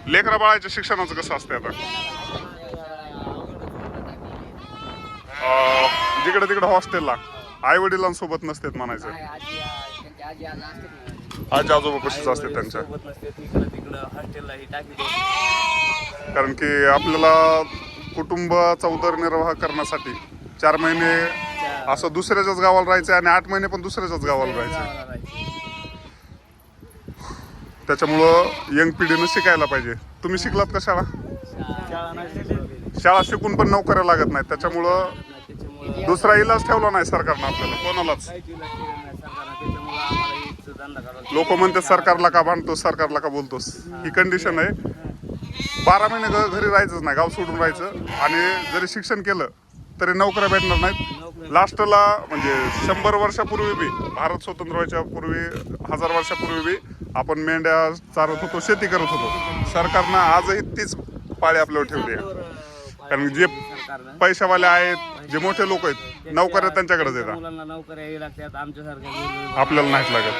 लेकरा बाळाच्या शिक्षणाचं कसं असतं आता? जिकडे तिकडे हॉस्टेलला आई वडिलांसोबत नसतात म्हणायचं, आजी आजोबा कशीच असते त्यांच्या. कारण की आपल्याला कुटुंबाचा उदरनिर्वाह करण्यासाठी 4 महिने असं दुसऱ्याच्याच गावाला राहायचं आणि 8 महिने पण दुसऱ्याच्याच गावाला राहायचं. त्याच्यामुळं यंग पिढीनं शिकायला पाहिजे. तुम्ही शिकलात का शाळा? शाळा शिकून पण नोकऱ्या लागत नाही. त्याच्यामुळं दुसरा इलाज ठेवला नाही सरकारनं आपल्याला कोणालाच. लोक म्हणतात सरकारला का भांडतोस, सरकारला का बोलतोस. ही कंडिशन आहे. 12 महिने घरी राहायचंच नाही, गाव सोडून राहायचं. आणि जरी शिक्षण केलं तरी नोकऱ्या भेटणार नाहीत. लास्टला म्हणजे 100 वर्षापूर्वी बी, भारत स्वतंत्र व्हायच्या पूर्वी 1000 वर्षापूर्वी बी आपण मेंढ्या चारत होतो, शेती करत होतो. सरकारनं आजही तीच पाळी आपल्यावर ठेवली आहे. कारण जे पैशावाले आहेत, जे मोठे लोक आहेत, नोकऱ्या त्यांच्याकडेच येतात, आपल्याला नाहीत लागत.